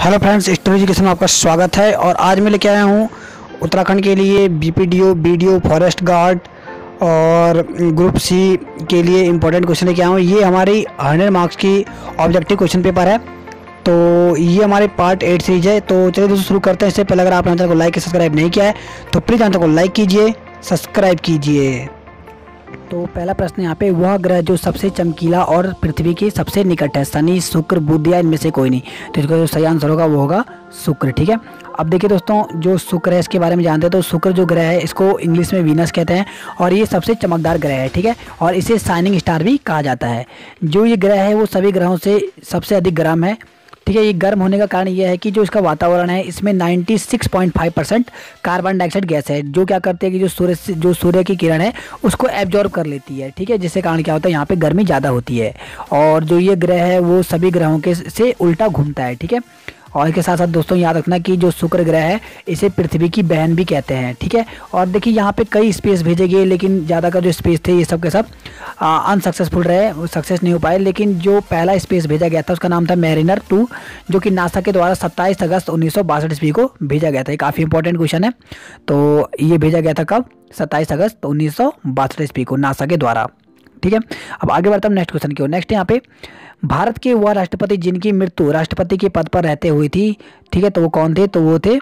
Hello friends, story education में आपका स्वागत है। और आज मैं लेके आया हूँ उत्तराखंड के लिए बीपीडीओ, बीडीओ, फॉरेस्ट गार्ड और ग्रुप सी के लिए इम्पोर्टेंट क्वेश्चन लेके आया हूँ। ये हमारी 100 मार्क्स की ऑब्जेक्टिव क्वेश्चन पेपर है। तो ये हमारे पार्ट 8 सीरीज है। तो चलिए दोस्तों शुरू करते हैं। इससे पहले अगर आपने चैनल को लाइक सब्सक्राइब नहीं किया है तो प्लीज़ चैनल को लाइक कीजिए, सब्सक्राइब कीजिए। तो पहला प्रश्न यहाँ पे, वह ग्रह जो सबसे चमकीला और पृथ्वी के सबसे निकट है, शनि, शुक्र, बुध या इनमें से कोई नहीं। तो इसका जो सही आंसर होगा वो होगा शुक्र। ठीक है, अब देखिए दोस्तों, जो शुक्र है इसके बारे में जानते हैं। तो शुक्र जो ग्रह है इसको इंग्लिश में वीनस कहते हैं और ये सबसे चमकदार ग्रह है। ठीक है, और इसे शाइनिंग स्टार भी कहा जाता है। जो ये ग्रह है वो सभी ग्रहों से सबसे अधिक गर्म है। ठीक है, ये गर्म होने का कारण यह है कि जो इसका वातावरण है इसमें 96.5% कार्बन डाइऑक्साइड गैस है, जो क्या करती है कि जो सूर्य की किरण है उसको एब्जॉर्ब कर लेती है। ठीक है, जिसके कारण क्या होता है, यहाँ पे गर्मी ज़्यादा होती है। और जो ये ग्रह है वो सभी ग्रहों के से उल्टा घूमता है। ठीक है, और इसके साथ साथ दोस्तों याद रखना कि जो शुक्र ग्रह है इसे पृथ्वी की बहन भी कहते हैं। ठीक है, और देखिए यहाँ पे कई स्पेस भेजे गए, लेकिन ज़्यादा का जो स्पेस थे ये सब के सब अनसक्सेसफुल रहे, वो सक्सेस नहीं हो पाए। लेकिन जो पहला स्पेस भेजा गया था उसका नाम था मैरिनर 2, जो कि नासा के द्वारा 27 अगस्त 1962 ईस्वी को भेजा गया था। ये काफ़ी इंपॉर्टेंट क्वेश्चन है। तो ये भेजा गया था कब? 27 अगस्त 1962 ईस्वी को नासा के द्वारा। ठीक है, अब आगे बढ़ता हूँ नेक्स्ट क्वेश्चन की ओर। नेक्स्ट यहाँ पे, भारत के वह राष्ट्रपति जिनकी मृत्यु राष्ट्रपति के पद पर रहते हुई थी। ठीक है, तो वो कौन थे? तो वो थे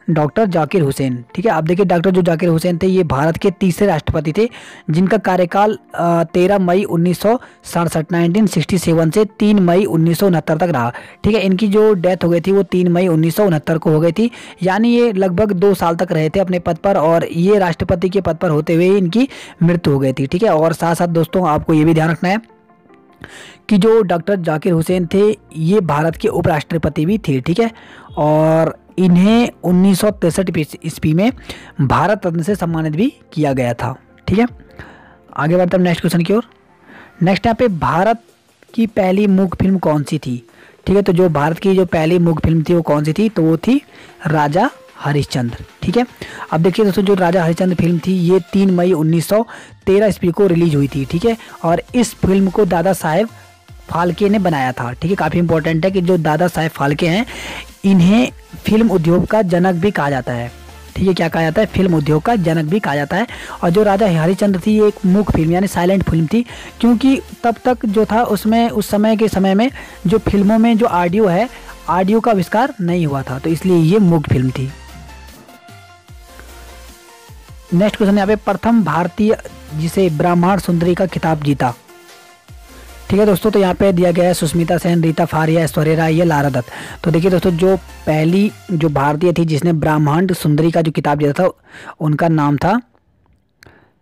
डॉक्टर जाकिर हुसैन। ठीक है, आप देखिए डॉक्टर जो जाकिर हुसैन थे ये भारत के तीसरे राष्ट्रपति थे जिनका कार्यकाल 13 मई 1967 1967 से 3 मई 1969 तक रहा। ठीक है, इनकी जो डेथ हो गई थी वो 3 मई 1969 को हो गई थी। यानी ये लगभग 2 साल तक रहे थे अपने पद पर और ये राष्ट्रपति के पद पर होते हुए इनकी मृत्यु हो गई थी। ठीक है, और साथ साथ दोस्तों आपको ये भी ध्यान रखना है कि जो डॉक्टर जाकिर हुसैन थे ये भारत के उपराष्ट्रपति भी थे। ठीक है, और इन्हें 1963 ईस्वी में भारत रत्न से सम्मानित भी किया गया था। ठीक है, आगे बढ़ते हैं नेक्स्ट क्वेश्चन की ओर। नेक्स्ट यहाँ पे, भारत की पहली मूक फिल्म कौन सी थी? ठीक है, तो जो भारत की जो पहली मूक फिल्म थी वो कौन सी थी? तो वो थी राजा हरिश्चंद्र। ठीक है, अब देखिए दोस्तों, जो राजा हरिश्चंद्र फिल्म थी ये 3 मई 1913 ईस्वी को रिलीज हुई थी। ठीक है, और इस फिल्म को दादा साहेब फाल्के ने बनाया था। ठीक है, काफ़ी इंपॉर्टेंट है कि जो दादा साहेब फाल्के हैं इन्हें फिल्म उद्योग का जनक भी कहा जाता है। ठीक है, क्या कहा जाता है? फिल्म उद्योग का जनक भी कहा जाता है। और जो राजा हरिश्चंद्र थी ये एक मूक फिल्म यानी साइलेंट फिल्म थी, क्योंकि तब तक जो था उसमें उस समय में जो फिल्मों में जो ऑडियो है, ऑडियो का आविष्कार नहीं हुआ था, तो इसलिए ये मूक फिल्म थी। नेक्स्ट क्वेश्चन यहाँ पे, प्रथम भारतीय जिसे ब्राह्मण सुंदरी का खिताब जीता। ठीक है दोस्तों, तो यहाँ पे दिया गया है सुष्मिता सेन, रीता फारिया, ऐश्वर्या राय या लारा दत्त। तो देखिए दोस्तों, जो पहली जो भारतीय थी जिसने ब्राह्मण सुंदरी का जो किताब दिया था उनका नाम था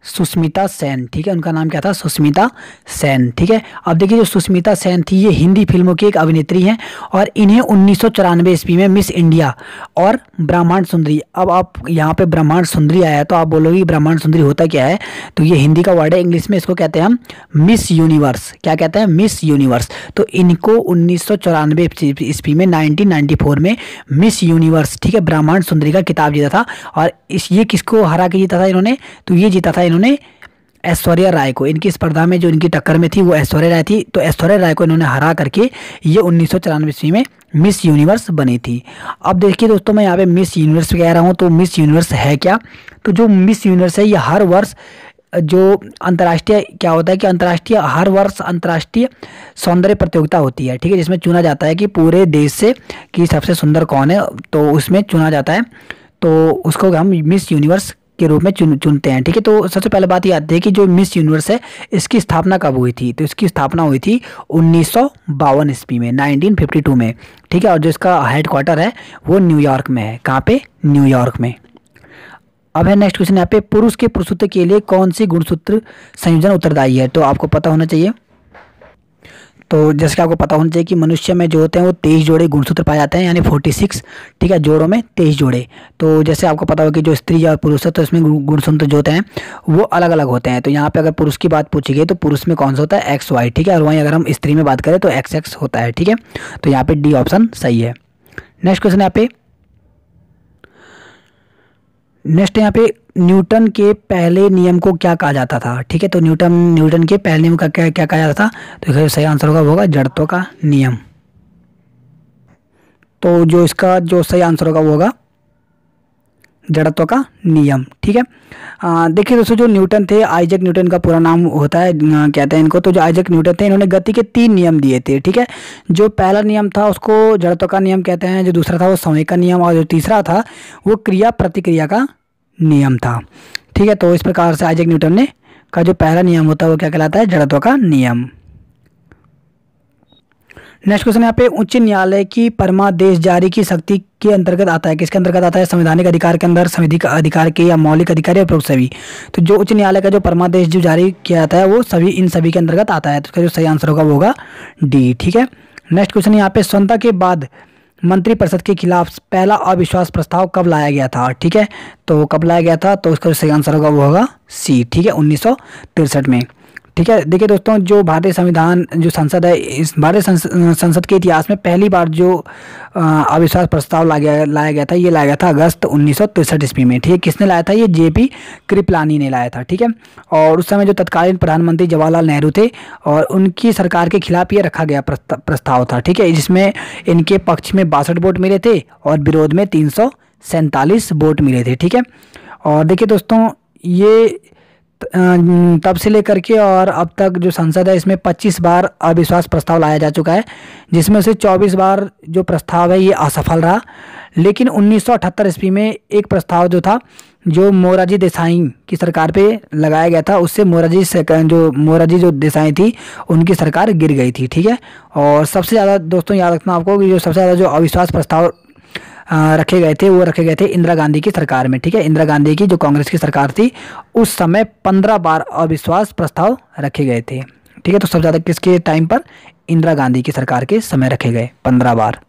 सुष्मिता सेन। ठीक है, उनका नाम क्या था? सुष्मिता सेन। ठीक है, अब देखिए जो सुष्मिता सेन थी ये हिंदी फिल्मों की एक अभिनेत्री हैं और इन्हें 1994 ईस्वी में मिस इंडिया और ब्राह्मण सुंदरी, अब आप यहाँ पे ब्राह्मण सुंदरी आया तो आप बोलोगे ब्राह्मण सुंदरी होता क्या है? तो ये हिंदी का वर्ड है, इंग्लिश में इसको कहते हैं हम मिस यूनिवर्स। क्या कहते हैं? Miss universe. तो इनको 1994 ईस्वी में 1994 में मिस यूनिवर्स, ठीक है, ब्राह्मण सुंदरी का खिताब जीता था। और ये किसको हरा के जीता था इन्होंने? तो ये जीता था इन्होंने ऐश्वर्या राय को। इनकी स्पर्धा में जो इनकी टक्कर में थी वो ऐश्वर्या राय थी। तो ऐश्वर्या राय को इन्होंने हरा करके ये 1994 ईस्वी में मिस यूनिवर्स बनी थी। अब देखिए दोस्तों, मैं यहाँ पे मिस यूनिवर्स कह रहा हूँ, तो मिस यूनिवर्स है क्या? तो जो मिस यूनिवर्स है ये हर वर्ष जो अंतर्राष्ट्रीय क्या होता है कि हर वर्ष अंतर्राष्ट्रीय सौंदर्य प्रतियोगिता होती है। ठीक है, जिसमें चुना जाता है कि पूरे देश से कि सबसे सुंदर कौन है, तो उसमें चुना जाता है, तो उसको हम मिस यूनिवर्स के रूप में चुनते हैं। ठीक है, तो सबसे पहले बात याद है कि जो मिस यूनिवर्स है इसकी स्थापना कब हुई थी? तो इसकी स्थापना हुई थी 1952 ईस्वी में, 1952 में। ठीक है, और जो इसका हेडक्वार्टर है वो न्यूयॉर्क में है। कहाँ पे? न्यूयॉर्क में। अब है नेक्स्ट क्वेश्चन यहाँ पे, पुरुष के पुरुषत्व के लिए कौन सी गुणसूत्र संयोजन उत्तरदायी है? तो आपको पता होना चाहिए। तो जैसे कि आपको पता होना चाहिए कि मनुष्य में जो होते हैं वो 23 जोड़े गुणसूत्र पाए जाते हैं, यानी 46। ठीक है, जोड़ों में 23 जोड़े। तो जैसे आपको पता होगा कि जो स्त्री और पुरुष है तो इसमें गुणसूत्र जो होते हैं वो अलग अलग होते हैं। तो यहाँ पे अगर पुरुष की बात पूछी गई तो पुरुष में कौन सा होता है? XY। ठीक है, और वहीं अगर हम स्त्री में बात करें तो XX होता है। ठीक है, तो यहाँ पे डी ऑप्शन सही है। नेक्स्ट क्वेश्चन यहाँ पे, यहाँ पे न्यूटन के पहले नियम को क्या कहा जाता था? ठीक है, तो न्यूटन के पहले नियम का क्या कहा जाता था? तो सही आंसर होगा वो होगा जड़त्व का नियम। तो जो इसका जो सही आंसर होगा वो होगा जड़त्व का नियम। ठीक है, देखिए दोस्तों, जो न्यूटन थे, आइजैक न्यूटन का पूरा नाम होता है, कहते हैं इनको। तो जो आइजैक न्यूटन थे, इन्होंने गति के 3 नियम दिए थे। ठीक है, जो पहला नियम था उसको जड़त्व का नियम कहते हैं, जो दूसरा था वो समय का नियम, और जो तीसरा था वो क्रिया प्रतिक्रिया का नियम था। ठीक है, तो इस प्रकार से आइजैक न्यूटन ने का जो पहला नियम होता है वो क्या कहलाता है, जड़त्व का नियम। नेक्स्ट क्वेश्चन यहाँ पे, उच्च न्यायालय की परमादेश जारी की शक्ति के अंतर्गत आता है, किसके अंतर्गत आता है, संवैधानिक अधिकार के अंदर, संविधिक अधिकार के, या मौलिक अधिकार, या उपरोक्त सभी। तो जो उच्च न्यायालय का जो परमादेश जो जारी किया जाता है वो सभी इन सभी के अंतर्गत आता है। तो इसका जो सही आंसर होगा वो होगा डी। ठीक है, नेक्स्ट क्वेश्चन यहाँ पे, स्वतंत्रता के बाद मंत्रिपरिषद के खिलाफ पहला अविश्वास प्रस्ताव कब लाया गया था। ठीक है, तो कब लाया गया था, तो इसका जो सही आंसर होगा वो होगा सी। ठीक है, 1963 में। ठीक है, देखिए दोस्तों, जो भारतीय संविधान जो संसद है, इस भारतीय संसद के इतिहास में पहली बार जो अविश्वास प्रस्ताव लाया गया था, ये लाया गया था अगस्त 1963 ईस्वी में। ठीक है, किसने लाया था, ये जेपी कृपलानी ने लाया था। ठीक है, और उस समय जो तत्कालीन प्रधानमंत्री जवाहरलाल नेहरू थे, और उनकी सरकार के खिलाफ ये रखा गया प्रस्ताव था। ठीक है, जिसमें इनके पक्ष में 62 वोट मिले थे और विरोध में 347 वोट मिले थे। ठीक है, और देखिए दोस्तों, ये तब से लेकर के और अब तक जो संसद है इसमें 25 बार अविश्वास प्रस्ताव लाया जा चुका है, जिसमें से 24 बार जो प्रस्ताव है ये असफल रहा। लेकिन 1978 ईस्वी में एक प्रस्ताव जो था, जो मोरारजी देसाई की सरकार पे लगाया गया था, उससे मोरारजी जो देसाई थी उनकी सरकार गिर गई थी। ठीक है, और सबसे ज़्यादा दोस्तों याद रखना आपको कि जो सबसे ज़्यादा जो अविश्वास प्रस्ताव रखे गए थे वो रखे गए थे इंदिरा गांधी की सरकार में। ठीक है, इंदिरा गांधी की जो कांग्रेस की सरकार थी उस समय 15 बार अविश्वास प्रस्ताव रखे गए थे। ठीक है, तो सबसे ज़्यादा किसके टाइम पर, इंदिरा गांधी की सरकार के समय रखे गए 15 बार।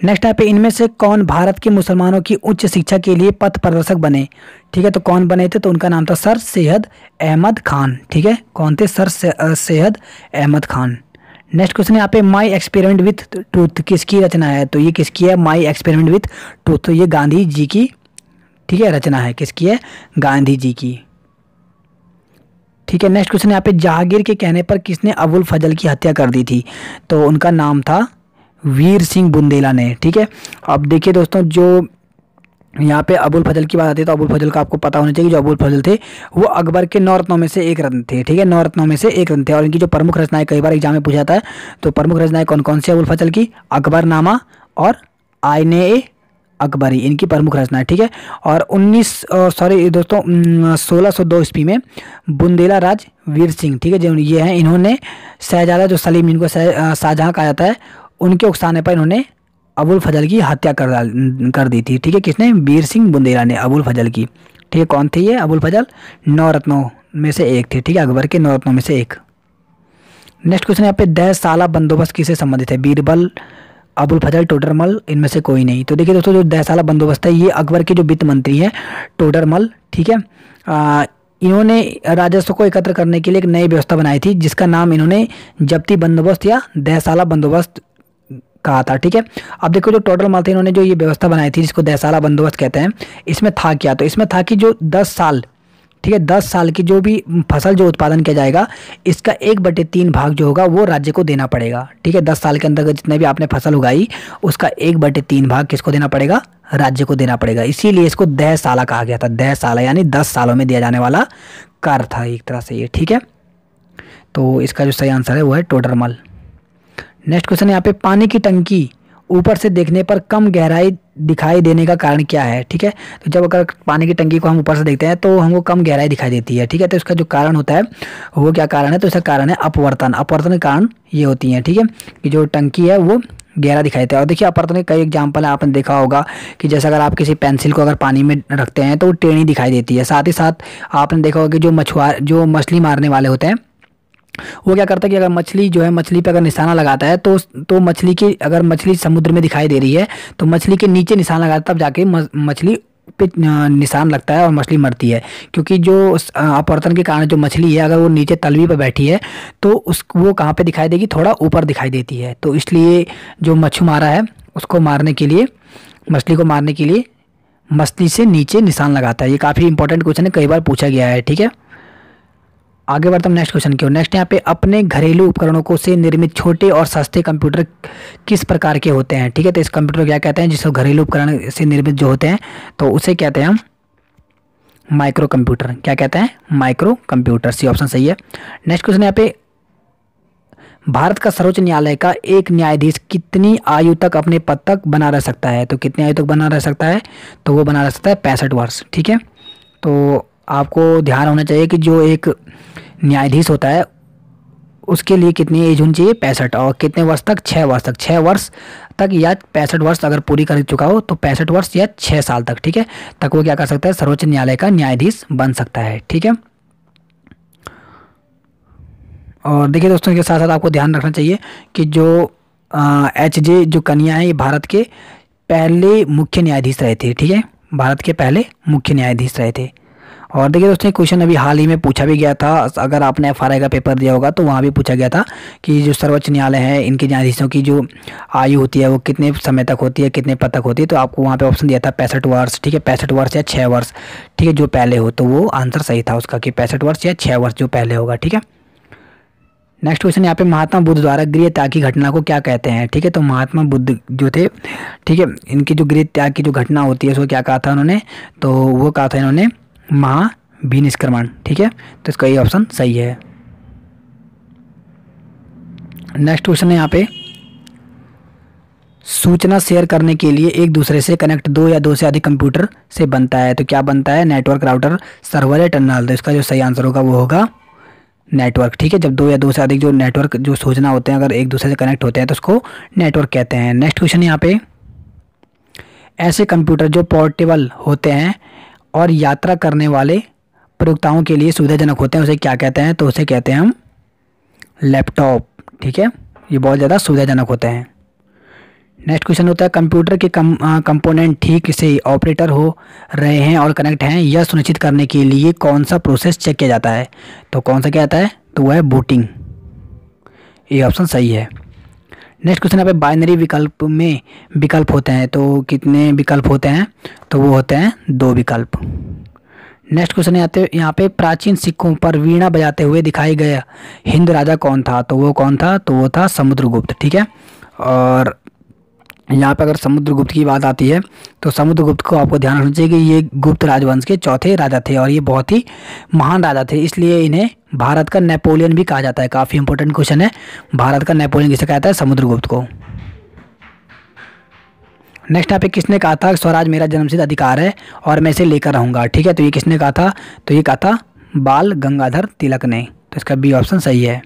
नेक्स्ट है पे, इनमें से कौन भारत के मुसलमानों की उच्च शिक्षा के लिए पथ प्रदर्शक बने। ठीक है, तो कौन बने थे, तो उनका नाम था सर सैयद अहमद खान। ठीक है, कौन थे, sir Syed Ahmad Khan. Next question यहाँ पे, माई एक्सपेरिमेंट विथ ट्रूथ किसकी रचना है, तो ये किसकी है, माई एक्सपेरिमेंट विथ ट्रूथ, तो ये गांधी जी की, ठीक है, रचना है, किसकी है, गांधी जी की। ठीक है, नेक्स्ट क्वेश्चन यहाँ पे, जहांगीर के कहने पर किसने अबुल फजल की हत्या कर दी थी, तो उनका नाम था वीर सिंह बुंदेला ने। ठीक है, अब देखिए दोस्तों, जो यहाँ पे अबुल फजल की बात आती है तो अबुल फजल का आपको पता होना चाहिए, जो अबुल फजल थे वो अकबर के 9 रत्नों में से एक रत्न थे। ठीक है, 9 रत्नों में से एक रत्न थे, और इनकी जो प्रमुख रचनाएं कई बार एग्जाम में पूछा जाता है, तो प्रमुख रचनाएं कौन कौन सी अबुल फजल की, अकबरनामा और आईने ए अकबरी, इनकी प्रमुख रचनाएं। ठीक है, और 1602 ईस्वी में बुंदेला राज वीर सिंह, ठीक है, जो ये हैं, इन्होंने शहजादा जो सलीम, इनको शाहजहाँ कहा जाता है, उनके उकसाने पर इन्होंने अबुल फजल की हत्या कर दी थी। ठीक है, किसने, वीर सिंह बुंदेला ने अबुल फजल की। ठीक है, कौन थे ये अबुल फजल, 9 रत्नों में से एक थे। ठीक है, अकबर के 9 रत्नों में से एक। नेक्स्ट क्वेश्चन यहाँ पे, 10 साला बंदोबस्त किससे संबंधित है, बीरबल, अबुल फजल, टोडरमल, इनमें से कोई नहीं। तो देखिए दोस्तों, जो 10 साला बंदोबस्त है ये अकबर के जो वित्त मंत्री हैं टोडरमल, ठीक है, इन्होंने राजस्व को एकत्र करने के लिए एक नई व्यवस्था बनाई थी, जिसका नाम इन्होंने जब्ती बंदोबस्त या 10 साला बंदोबस्त कहा था। ठीक है, अब देखो, जो टोडरमल थे, इन्होंने जो ये व्यवस्था बनाई थी जिसको 10 साला बंदोबस्त कहते हैं, इसमें था क्या, तो इसमें था कि जो 10 साल, ठीक है, 10 साल की जो भी फसल जो उत्पादन किया जाएगा, इसका 1/3 भाग जो होगा वो राज्य को देना पड़ेगा। ठीक है, 10 साल के अंतर्गत जितने भी आपने फसल उगाई उसका 1/3 भाग किसको देना पड़ेगा, राज्य को देना पड़ेगा। इसीलिए इसको 10 साला कहा गया था, 10 साला यानी 10 सालों में दिया जाने वाला कर था एक तरह से ये। ठीक है, तो इसका जो सही आंसर है वो है टोडरमल। नेक्स्ट क्वेश्चन यहाँ पे, पानी की टंकी ऊपर से देखने पर कम गहराई दिखाई देने का कारण क्या है। ठीक है, तो जब अगर पानी की टंकी को हम ऊपर से देखते हैं तो हमको कम गहराई दिखाई देती है। ठीक है, तो इसका जो कारण होता है वो क्या कारण है, तो इसका कारण है अपवर्तन। अपवर्तन के कारण ये होती है। ठीक है, कि जो टंकी है वो गहरा दिखाई देता है। और देखिए, अपवर्तन के कई एग्जाम्पल है, आपने देखा होगा कि जैसे अगर आप किसी पेंसिल को अगर पानी में रखते हैं तो वो टेढ़ी दिखाई देती है। साथ ही साथ आपने देखा होगा कि जो मछली मारने वाले होते हैं वो क्या करता है कि अगर मछली जो है, मछली पे अगर निशाना लगाता है तो मछली की, अगर मछली समुद्र में दिखाई दे रही है तो मछली के नीचे निशान लगाता है, तब जाके मछली पे निशान लगता है और मछली मरती है। क्योंकि जो अपवर्तन के कारण जो मछली है, अगर वो नीचे तलवी पर बैठी है तो वो कहाँ पे दिखाई देगी, थोड़ा ऊपर दिखाई देती है। तो इसलिए जो मछुआरा है उसको मारने के लिए, मछली को मारने के लिए मछली से नीचे निशान लगाता है। ये काफ़ी इंपॉर्टेंट क्वेश्चन है, कई बार पूछा गया है। ठीक है, आगे बढ़ते हैं नेक्स्ट क्वेश्चन की ओर। नेक्स्ट यहाँ पे अपने घरेलू उपकरणों को से निर्मित छोटे और सस्ते कंप्यूटर किस प्रकार के होते हैं। ठीक है, तो इस कंप्यूटर को क्या कहते हैं, जिसको घरेलू उपकरण से निर्मित जो होते हैं तो उसे कहते हैं हम माइक्रो कंप्यूटर। क्या कहते हैं, माइक्रो कंप्यूटर। सी ऑप्शन सही है। नेक्स्ट क्वेश्चन यहाँ पे भारत का सर्वोच्च न्यायालय का एक न्यायाधीश कितनी आयु तक अपने पद तक बना रह सकता है। तो कितनी आयु तक बना रह सकता है, तो वो बना रह सकता है 65 वर्ष। ठीक है, तो आपको ध्यान होना चाहिए कि जो एक न्यायाधीश होता है उसके लिए कितनी एज होनी चाहिए, 65। और कितने वर्ष तक, 6 वर्ष तक। 6 वर्ष तक या 65 वर्ष अगर पूरी कर चुका हो तो 65 वर्ष या 6 साल तक, ठीक है, तक वो क्या कर सकता है, सर्वोच्च न्यायालय का न्यायाधीश बन सकता है। ठीक है, और देखिए दोस्तों, के साथ साथ आपको ध्यान रखना चाहिए कि जो HJ जो कन्या है ये भारत के पहले मुख्य न्यायाधीश रहे थे। ठीक है, भारत के पहले मुख्य न्यायाधीश रहे थे। और देखिए दोस्तों, क्वेश्चन अभी हाल ही में पूछा भी गया था, अगर आपने FRI का पेपर दिया होगा तो वहाँ भी पूछा गया था कि जो सर्वोच्च न्यायालय है इनके न्यायाधीशों की जो आयु होती है वो कितने समय तक होती है, कितने पद तक होती है। तो आपको वहाँ पे ऑप्शन दिया था 65 वर्ष। ठीक है, 65 वर्ष या 6 वर्ष। ठीक है, जो पहले हो, तो वो आंसर सही था उसका कि 65 वर्ष या 6 वर्ष जो पहले होगा। ठीक है, नेक्स्ट क्वेश्चन यहाँ पे महात्मा बुद्ध द्वारा गृह त्याग की घटना को क्या कहते हैं। ठीक है, तो महात्मा बुद्ध जो थे, ठीक है, इनकी जो गृह त्याग की जो घटना होती है उसको क्या कहा था उन्होंने, तो वो कहा था इन्होंने महाभिनिष्क्रमण। ठीक है, तो इसका ये ऑप्शन सही है। नेक्स्ट क्वेश्चन है यहाँ पे सूचना शेयर करने के लिए एक दूसरे से कनेक्ट 2 या 2 से अधिक कंप्यूटर से बनता है। तो क्या बनता है, नेटवर्क, राउटर, सर्वर या टर्मिनल। तो इसका जो सही आंसर होगा वो होगा नेटवर्क। ठीक है, जब 2 या 2 से अधिक जो नेटवर्क जो सूचना होते हैं अगर एक दूसरे से कनेक्ट होते हैं तो उसको नेटवर्क कहते हैं। नेक्स्ट क्वेश्चन यहाँ पे ऐसे कंप्यूटर जो पोर्टेबल होते हैं और यात्रा करने वाले प्रयोक्ताओं के लिए सुविधाजनक होते हैं उसे क्या कहते हैं, तो उसे कहते हैं हम लैपटॉप। ठीक है, ये बहुत ज़्यादा सुविधाजनक होते हैं। नेक्स्ट क्वेश्चन होता है कंप्यूटर के कंपोनेंट ठीक से ऑपरेटर हो रहे हैं और कनेक्ट हैं यह सुनिश्चित करने के लिए कौन सा प्रोसेस चेक किया जाता है। तो कौन सा क्या आता है, तो वह है बूटिंग। ये ऑप्शन सही है। नेक्स्ट क्वेश्चन यहाँ पे बाइनरी विकल्प में विकल्प होते हैं, तो कितने विकल्प होते हैं, तो वो होते हैं 2 विकल्प। नेक्स्ट क्वेश्चन यहाँ पे प्राचीन सिक्कों पर वीणा बजाते हुए दिखाई गया हिंद राजा कौन था। तो वो कौन था, तो वो था समुद्रगुप्त। ठीक है, और यहाँ पे अगर समुद्रगुप्त की बात आती है तो समुद्रगुप्त को आपको ध्यान रखना चाहिए कि ये गुप्त राजवंश के चौथे राजा थे और ये बहुत ही महान राजा थे, इसलिए इन्हें भारत का नेपोलियन भी कहा जाता है। काफ़ी इंपॉर्टेंट क्वेश्चन है, भारत का नेपोलियन किसे कहता है, समुद्रगुप्त को। नेक्स्ट यहाँ पे किसने कहा था स्वराज मेरा जन्मसिद्ध अधिकार है और मैं इसे लेकर रहूँगा। ठीक है, तो ये किसने कहा था, तो ये कहा था बाल गंगाधर तिलक ने। तो इसका बी ऑप्शन सही है।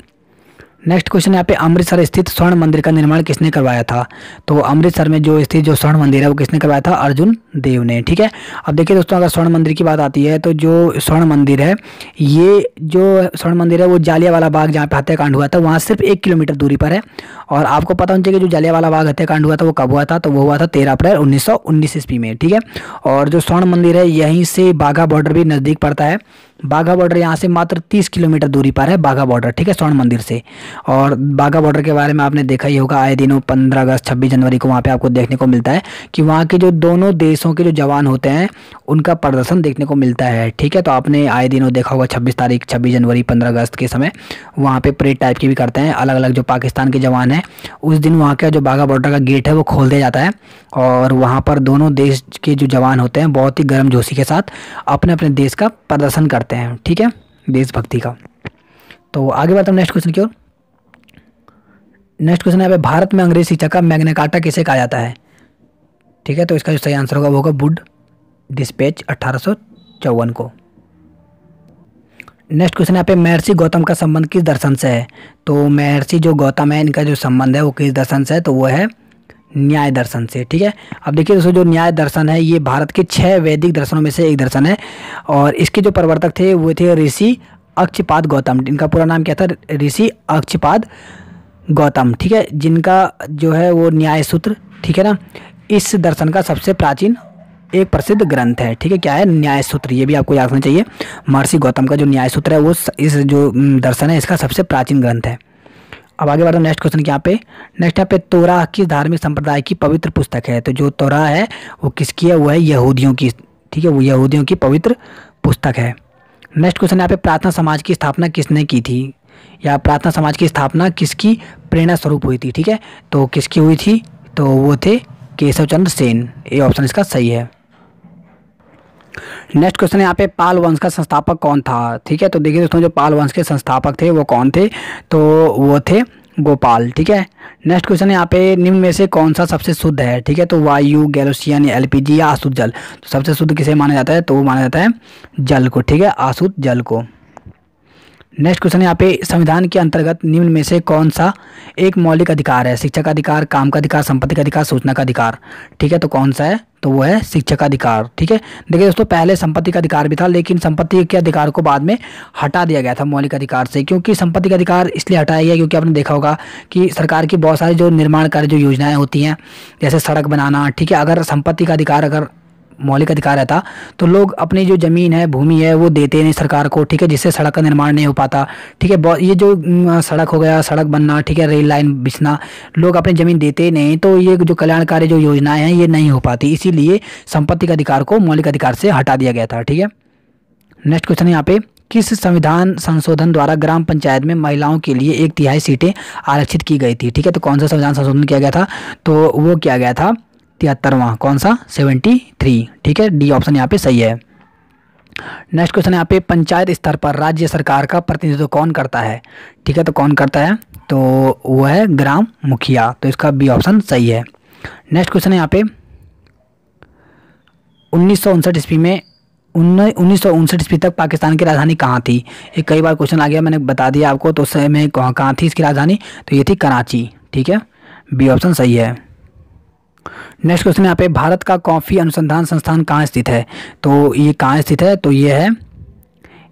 नेक्स्ट क्वेश्चन यहाँ पे अमृतसर स्थित स्वर्ण मंदिर का निर्माण किसने करवाया था। तो अमृतसर में जो स्थित जो स्वर्ण मंदिर है वो किसने करवाया था, अर्जुन देव ने। ठीक है, अब देखिए दोस्तों, अगर स्वर्ण मंदिर की बात आती है तो जो स्वर्ण मंदिर है, ये जो स्वर्ण मंदिर है वो जालियांवाला बाग जहाँ पे हत्याकांड हुआ था वहाँ सिर्फ 1 किलोमीटर दूरी पर है। और आपको पता होना चाहिए कि जो जालियांवाला बाग हत्याकांड हुआ था वो कब हुआ था, तो वो हुआ था 13 अप्रैल 1919 ईस्वी में। ठीक है, और जो स्वर्ण मंदिर है यहीं से बाघा बॉर्डर भी नज़दीक पड़ता है। बाघा बॉर्डर यहाँ से मात्र 30 किलोमीटर दूरी पर है बाघा बॉर्डर। ठीक है, स्वर्ण मंदिर से। और बाघा बॉर्डर के बारे में आपने देखा ही होगा, आए दिनों 15 अगस्त 26 जनवरी को वहाँ पे आपको देखने को मिलता है कि वहाँ के जो दोनों देशों के जो जवान होते हैं उनका प्रदर्शन देखने को मिलता है। ठीक है, तो आपने आए दिनों देखा होगा 26 तारीख 26 जनवरी 15 अगस्त के समय वहाँ पे परेड टाइप की भी करते हैं। अलग अलग जो पाकिस्तान के जवान हैं उस दिन वहाँ का जो बाघा बॉर्डर का गेट है वो खोल दिया जाता है और वहाँ पर दोनों देश के जो जवान होते हैं बहुत ही गर्मजोशी के साथ अपने अपने देश का प्रदर्शन करते हैं। ठीक है, देशभक्ति का। तो आगे बढ़ते हैं नेक्स्ट क्वेश्चन की ओर। नेक्स्ट क्वेश्चन है भारत में अंग्रेजी शिक्षा का मैग्ना कार्टा किसे कहा जाता है। ठीक है, तो इसका जो सही आंसर होगा वो होगा वुड डिस्पैच 1854 को। नेक्स्ट क्वेश्चन यहाँ पे महर्षि गौतम का संबंध किस दर्शन से है। तो महर्षि जो गौतम है इनका जो संबंध है वो किस दर्शन से है, तो वो है न्याय दर्शन से। ठीक है, अब देखिए दोस्तों, जो न्याय दर्शन है ये भारत के 6 वैदिक दर्शनों में से एक दर्शन है और इसके जो प्रवर्तक थे वो थे ऋषि अक्षपाद गौतम। इनका पूरा नाम क्या था, ऋषि अक्षपाद गौतम। ठीक है, जिनका जो है वो न्याय सूत्र, ठीक है ना, इस दर्शन का सबसे प्राचीन एक प्रसिद्ध ग्रंथ है। ठीक है, क्या है, न्याय सूत्र। ये भी आपको याद रखना चाहिए, महर्षि गौतम का जो न्याय सूत्र है वो इस जो दर्शन है इसका सबसे प्राचीन ग्रंथ है। अब आगे बढ़ते हैं नेक्स्ट क्वेश्चन के यहाँ पे। नेक्स्ट यहाँ पे तोराह किस धार्मिक संप्रदाय की पवित्र पुस्तक है। तो जो तोराह है वो किसकी है, वो है यहूदियों की। ठीक है, वो यहूदियों की पवित्र पुस्तक है। नेक्स्ट क्वेश्चन यहाँ पे प्रार्थना समाज की स्थापना किसने की थी, या प्रार्थना समाज की स्थापना किसकी प्रेरणा स्वरूप हुई थी। ठीक है, तो किसकी हुई थी, तो वो थे केशव चंद्र सेन। ये ऑप्शन इसका सही है। नेक्स्ट क्वेश्चन यहाँ पे पाल वंश का संस्थापक कौन था। ठीक है, तो देखिए दोस्तों, जो पाल वंश के संस्थापक थे वो कौन थे, तो वो थे गोपाल। ठीक है, नेक्स्ट क्वेश्चन यहाँ पे निम्न में से कौन सा सबसे शुद्ध है। ठीक है, तो वायु, गैलोसियन, एलपीजी या आशुद्ध जल। तो सबसे शुद्ध किसे माना जाता है, तो वो माना जाता है जल को। ठीक है, आशुद्ध जल को। नेक्स्ट क्वेश्चन यहाँ पे संविधान के अंतर्गत निम्न में से कौन सा एक मौलिक अधिकार है। शिक्षा का अधिकार, काम का अधिकार, संपत्ति का अधिकार, सूचना का अधिकार। ठीक है, तो कौन सा है, तो वो है शिक्षा का अधिकार। ठीक है, देखिए दोस्तों, पहले संपत्ति का अधिकार भी था, लेकिन संपत्ति के अधिकार को बाद में हटा दिया गया था मौलिक अधिकार से। क्योंकि संपत्ति का अधिकार इसलिए हटाया गया क्योंकि आपने देखा होगा कि सरकार की बहुत सारी जो निर्माण कार्य जो योजनाएं होती हैं, जैसे सड़क बनाना। ठीक है, अगर संपत्ति का अधिकार, अगर मौलिक अधिकार रहता तो लोग अपनी जो ज़मीन है, भूमि है, वो देते नहीं सरकार को। ठीक है, जिससे सड़क का निर्माण नहीं हो पाता। ठीक है, ये जो सड़क हो गया, सड़क बनना, ठीक है, रेल लाइन बिछना, लोग अपनी ज़मीन देते नहीं, तो ये जो कल्याणकारी जो योजनाएं हैं ये नहीं हो पाती। इसीलिए संपत्ति के अधिकार को मौलिक अधिकार से हटा दिया गया था। ठीक है, नेक्स्ट क्वेश्चन यहाँ पे, किस संविधान संशोधन द्वारा ग्राम पंचायत में महिलाओं के लिए 1/3 सीटें आरक्षित की गई थी। ठीक है, तो कौन सा संविधान संशोधन किया गया था, तो वो किया गया था 73वां, कौन सा, 73। ठीक है, डी ऑप्शन यहाँ पे सही है। नेक्स्ट क्वेश्चन यहाँ पे, पंचायत स्तर पर राज्य सरकार का प्रतिनिधित्व कौन करता है। ठीक है, तो कौन करता है, तो वो है ग्राम मुखिया। तो इसका बी ऑप्शन सही है। नेक्स्ट क्वेश्चन यहाँ पे, 1959 ईस्वी में 1959 ईस्वी तक पाकिस्तान की राजधानी कहाँ थी। ये कई बार क्वेश्चन आ गया, मैंने बता दिया आपको। तो उस समय कहाँ थी इसकी राजधानी, तो ये थी कराची। ठीक है, बी ऑप्शन सही है। नेक्स्ट क्वेश्चन यहाँ पे, भारत का कॉफ़ी अनुसंधान संस्थान कहाँ स्थित है, तो ये कहाँ स्थित है, तो ये है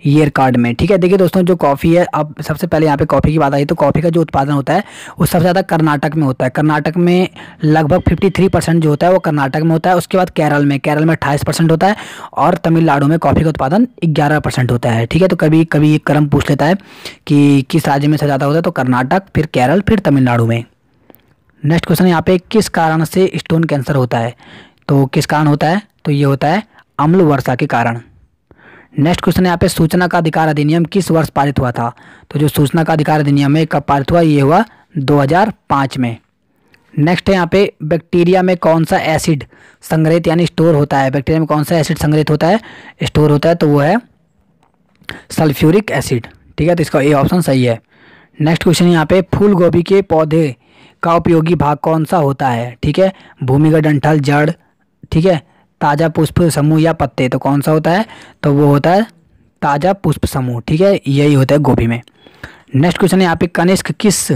येरकाड में। ठीक है, देखिए दोस्तों, जो कॉफ़ी है, अब सबसे पहले यहाँ पे कॉफ़ी की बात आई तो कॉफ़ी का जो उत्पादन होता है वो सबसे ज़्यादा कर्नाटक में होता है। कर्नाटक में लगभग 53% जो होता है वो कर्नाटक में होता है। उसके बाद केरल में 28% होता है, और तमिलनाडु में कॉफ़ी का उत्पादन 11% होता है। ठीक है, तो कभी कभी एक क्रम पूछ लेता है कि किस राज्य में सबसे ज़्यादा होता है, तो कर्नाटक, फिर केरल, फिर तमिलनाडु में। नेक्स्ट क्वेश्चन यहाँ पे, किस कारण से स्टोन कैंसर होता है, तो किस कारण होता है, तो ये होता है अम्ल वर्षा के कारण। नेक्स्ट क्वेश्चन यहाँ पे, सूचना का अधिकार अधिनियम किस वर्ष पारित हुआ था, तो जो सूचना का अधिकार अधिनियम है कब पारित हुआ, ये हुआ 2005 में। नेक्स्ट है यहाँ पे, बैक्टीरिया में कौन सा एसिड संग्रहित यानी स्टोर होता है। बैक्टीरिया में कौन सा एसिड संग्रहित होता है, स्टोर होता है, तो वो है सल्फ्यूरिक एसिड। ठीक है, तो इसका ए ऑप्शन सही है। नेक्स्ट क्वेश्चन यहाँ पे, फूल गोभी के पौधे का उपयोगी भाग कौन सा होता है। ठीक है, भूमिगत डंठल, जड़, ठीक है, ताज़ा पुष्प समूह या पत्ते, तो कौन सा होता है, तो वो होता है ताज़ा पुष्प समूह। ठीक है, यही होता है गोभी में। नेक्स्ट क्वेश्चन है यहाँ पे, कनिष्क किस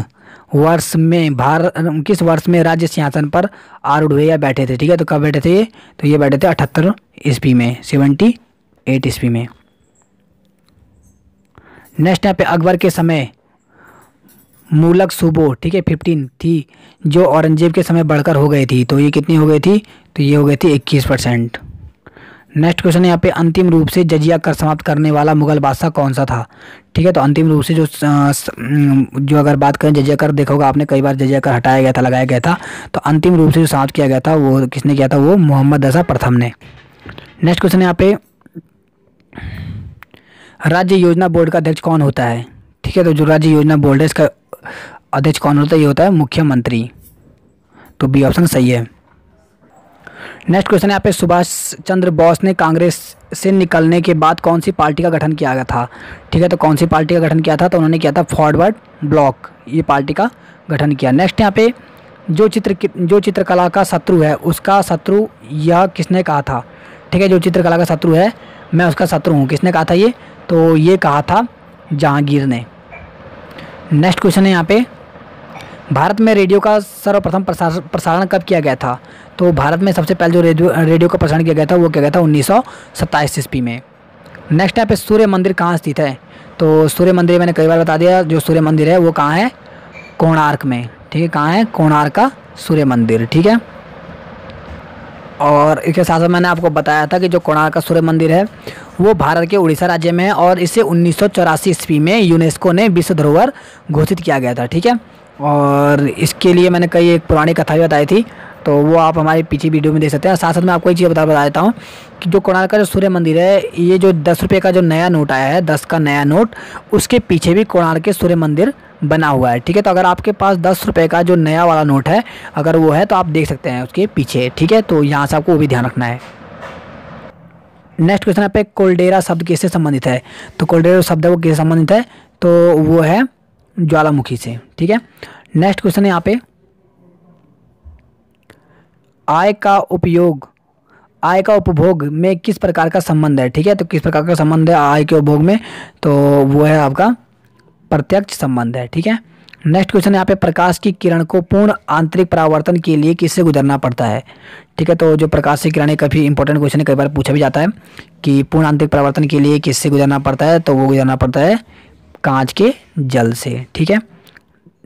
वर्ष में राज्य सिंहासन पर आरूढ़ हुए या बैठे थे। ठीक है, तो कब बैठे थे, तो ये बैठे थे 78 ईस्वी में, 78 ईस्वी में। नेक्स्ट यहाँ पे, अकबर के समय मूलक सूबों, ठीक है, 15 थी, जो औरंगजेब के समय बढ़कर हो गई थी, तो ये कितनी हो गई थी, तो ये हो गई थी 21%। नेक्स्ट क्वेश्चन है यहाँ पे, अंतिम रूप से जजिया कर समाप्त करने वाला मुगल बादशाह कौन सा था। ठीक है, तो अंतिम रूप से जो अगर बात करें जजिया कर, देखा होगा आपने कई बार जजिया कर हटाया गया था, लगाया गया था, तो अंतिम रूप से जो समाप्त किया गया था वो किसने किया था, वो मोहम्मद रज़ा प्रथम ने। नेक्स्ट क्वेश्चन यहाँ पे, राज्य योजना बोर्ड का अध्यक्ष कौन होता है। ठीक है, तो जो राज्य योजना बोर्ड है इसका अध्यक्ष कौन होता है, ये होता है मुख्यमंत्री। तो बी ऑप्शन सही है। नेक्स्ट क्वेश्चन यहाँ पे, सुभाष चंद्र बोस ने कांग्रेस से निकलने के बाद कौन सी पार्टी का गठन किया गया था। ठीक है, तो कौन सी पार्टी का गठन किया था, तो उन्होंने किया था फॉरवर्ड ब्लॉक, ये पार्टी का गठन किया। नेक्स्ट यहाँ पे, जो चित्रकला का शत्रु है उसका शत्रु यह किसने कहा था। ठीक है, जो चित्रकला का शत्रु है मैं उसका शत्रु हूँ, किसने कहा था ये, तो ये कहा था जहांगीर ने। नेक्स्ट क्वेश्चन है यहाँ पे, भारत में रेडियो का सर्वप्रथम प्रसारण कब किया गया था। तो भारत में सबसे पहले जो रेडियो का प्रसारण किया गया था वो किया गया था 1927 ईस्वी में। नेक्स्ट यहाँ पे, सूर्य मंदिर कहाँ स्थित है। तो सूर्य मंदिर मैंने कई बार बता दिया, जो सूर्य मंदिर है वो कहाँ है, कोणार्क में। ठीक है, कहाँ है, कोणार्क का सूर्य मंदिर। ठीक है, और इसके साथ साथ मैंने आपको बताया था कि जो कोणार्क का सूर्य मंदिर है वो भारत के उड़ीसा राज्य में है, और इसे 1984 ईस्वी में यूनेस्को ने विश्व धरोहर घोषित किया गया था। ठीक है, और इसके लिए मैंने कई एक पुरानी कथा भी बताई थी, तो वो आप हमारे पीछे वीडियो में देख सकते हैं। साथ साथ मैं आपको एक चीज़ बता देता हूँ कि जो कोणार्क का जो सूर्य मंदिर है, ये जो 10 रुपये का जो नया नोट आया है, 10 का नया नोट, उसके पीछे भी कोणार्क के सूर्य मंदिर बना हुआ है। ठीक है, तो अगर आपके पास 10 रुपये का जो नया वाला नोट है, अगर वो है तो आप देख सकते हैं उसके पीछे। ठीक है, तो यहाँ से आपको वो भी ध्यान रखना है। नेक्स्ट क्वेश्चन यहाँ पे कोल्डेरा शब्द किससे संबंधित है? तो कोल्डेरा शब्द वो किससे संबंधित है? तो वो है ज्वालामुखी से। ठीक है, नेक्स्ट क्वेश्चन है यहाँ पे आय का उपभोग में किस प्रकार का संबंध है? ठीक है, तो किस प्रकार का संबंध है आय के उपभोग में? तो वो है आपका प्रत्यक्ष संबंध है। ठीक है, नेक्स्ट क्वेश्चन यहाँ पे प्रकाश की किरण को पूर्ण आंतरिक परावर्तन के लिए किससे गुजरना पड़ता है? ठीक है, तो जो प्रकाश की किरण है काफ़ी इंपॉर्टेंट क्वेश्चन है, कई बार पूछा भी जाता है कि पूर्ण आंतरिक परावर्तन के लिए किससे गुजरना पड़ता है? तो वो गुजरना पड़ता है कांच के जल से। ठीक है,